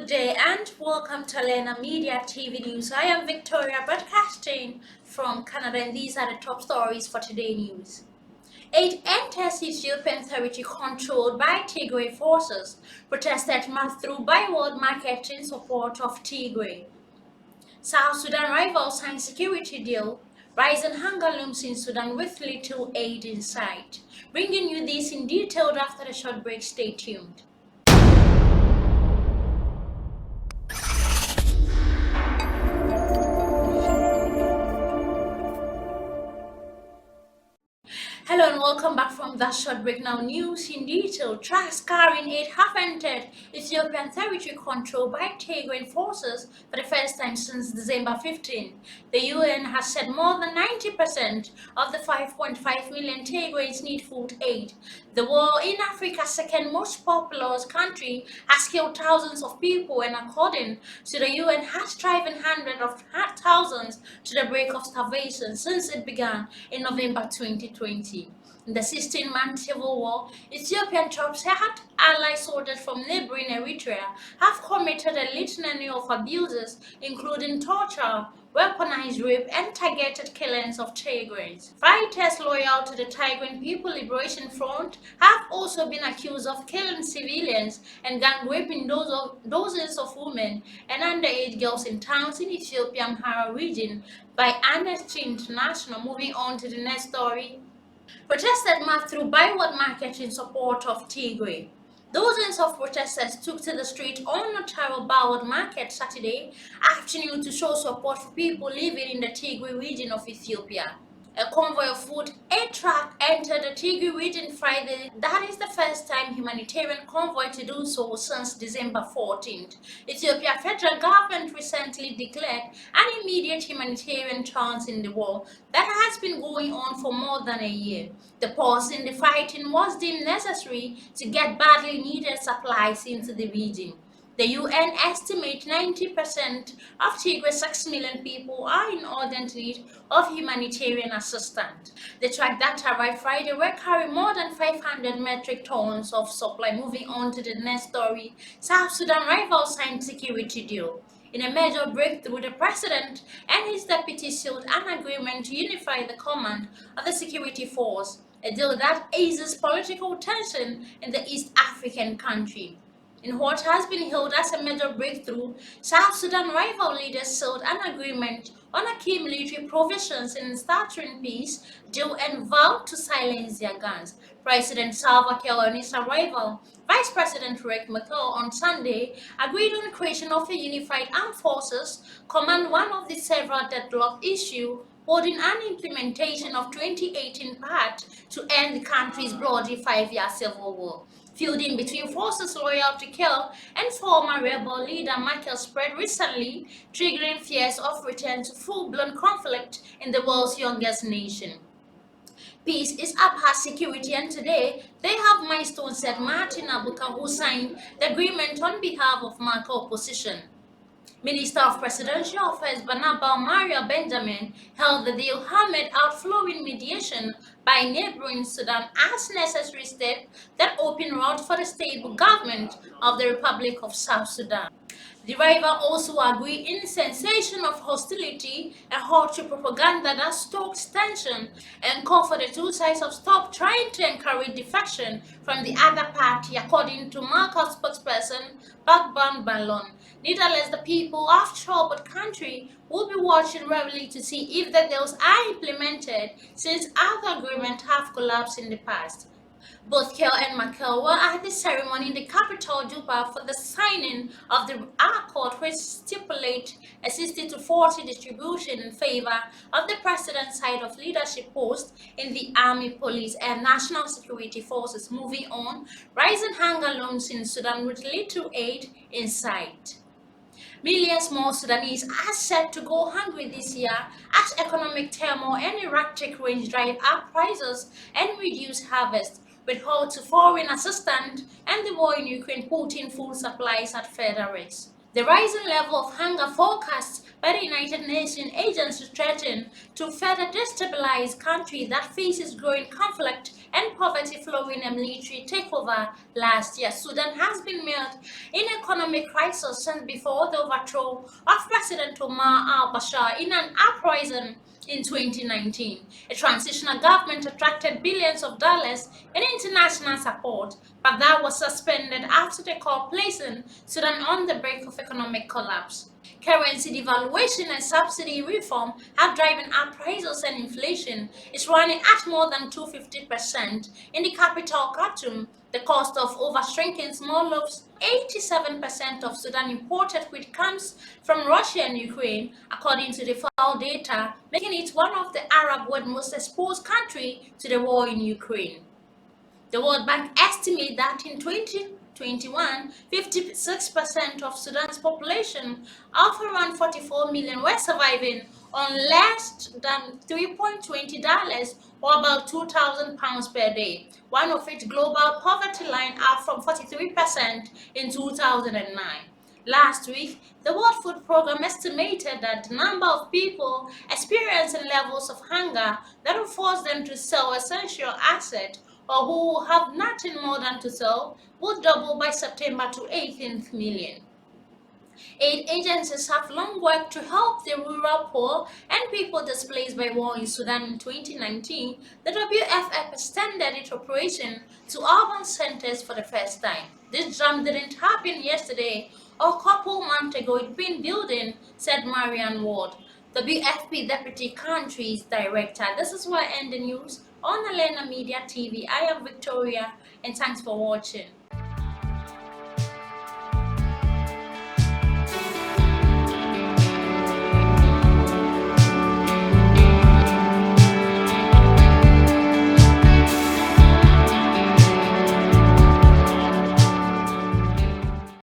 Good day and welcome to Media TV News. I am Victoria broadcasting from Canada and these are the top stories for today news. Aid enters Ethiopian territory controlled by Tigray forces. Protesters march through byword market in support of Tigray. South Sudan rivals sign security deal. Rising hunger looms in Sudan with little aid in sight. Bringing you this in detail after the short break. Stay tuned. Hello and welcome back from that short break. Now news in detail. Trucks carrying aid have entered Ethiopian territory controlled by Tigray forces for the first time since December 15. The UN has said more than 90% of the 5.5 million Tigrays need food aid. The war in Africa's second most populous country has killed thousands of people and according to the UN has driven hundreds of thousands to the brink of starvation since it began in November 2020. In the 16-month civil war, Ethiopian troops had allied soldiers from neighboring Eritrea have committed a litany of abuses, including torture, weaponized rape, and targeted killings of Tigrays. Fighters loyal to the Tigray People Liberation Front have also been accused of killing civilians and gang raping dozens of women and underage girls in towns in Ethiopia's Amhara region by Amnesty International. Moving on to the next story. Protesters marched through byword market in support of Tigray. Dozens of protesters took to the street on Notaro Byword Market Saturday afternoon to show support for people living in the Tigray region of Ethiopia. A convoy of food aid truck entered the Tigray region Friday. That is the first time humanitarian convoy to do so since December 14th. Ethiopia federal government recently declared an immediate humanitarian trance in the war that has been going on for more than a year. The pause in the fighting was deemed necessary to get badly needed supplies into the region. The UN estimates 90% of Tigray's 6 million people are in urgent need of humanitarian assistance. The truck that arrived Friday will carry more than 500 metric tons of supply. Moving on to the next story, South Sudan rivals signed security deal. In a major breakthrough, the president and his deputy sealed an agreement to unify the command of the security force, a deal that eases political tension in the East African country. In what has been hailed as a major breakthrough, South Sudan rival leaders sealed an agreement on a key military provisions in starting peace deal and vowed to silence their guns. President Salva Kiir and his rival, Vice President Riek Machar, on Sunday agreed on the creation of a unified armed forces command, one of the several deadlock issues holding an implementation of 2018 pact to end the country's bloody 5-year civil war. Feuding between forces loyal to Kiir and former rebel leader Machar spread recently, triggering fears of return to full-blown conflict in the world's youngest nation. Peace is about security, and today they have milestones, said Martin Abuka, who signed the agreement on behalf of Machar opposition. Minister of Presidential Affairs Barnaba Maria Benjamin held the deal amid outflowing mediation by neighboring Sudan as necessary step that open route for the stable government of the Republic of South Sudan. The rival also agreed in cessation of hostility and halt to propaganda that stokes tension and called for the two sides to stop trying to encourage defection from the other party, according to Machar's spokesperson Backburn Ballon. Nevertheless, the people of troubled country will be watching reverently to see if the deals are implemented, since other agreements have collapsed in the past. Both Kiir and Machar were at the ceremony in the capital Juba for the signing of the accord, which stipulates a 60-40 distribution in favor of the president's side of leadership posts in the army, police, and national security forces. Moving on, rising hunger looms in Sudan with little aid in sight. Millions more Sudanese are set to go hungry this year as economic turmoil and erratic rains drive up prices and reduce harvest, with halt to foreign assistance and the war in Ukraine putting food supplies at further risk. The rising level of hunger forecast by the United Nations agency threaten to further destabilize countries that faces growing conflict and poverty following a military takeover last year. Sudan has been mired in economic crisis since before the overthrow of President Omar al-Bashir in an uprising in 2019. A transitional government attracted billions of dollars in international support, but that was suspended after the court placing Sudan on the brink of economic collapse. Currency devaluation and subsidy reform have driven up prices, and inflation is running at more than 250%. In the capital, Khartoum, the cost of overshrinking small loaves, 87% of Sudan imported wheat comes from Russia and Ukraine, according to the FAO data, making it one of the Arab world most exposed country to the war in Ukraine. The World Bank estimates that in 2021, 56% of Sudan's population of around 44 million were surviving on less than $3.20 or about £2,000 per day, one of its global poverty line up from 43% in 2009. Last week, the World Food Programme estimated that the number of people experiencing levels of hunger that will force them to sell essential assets or who have nothing more than to sell would double by September to 18 million. Aid agencies have long worked to help the rural poor and people displaced by war in Sudan. In 2019, the WFF extended its operation to urban centers for the first time. This jump didn't happen yesterday or a couple months ago. It's been building, said Marian Ward, WFP Deputy Countries Director. This is why I end the news on Elena Media TV. I am Victoria, and thanks for watching.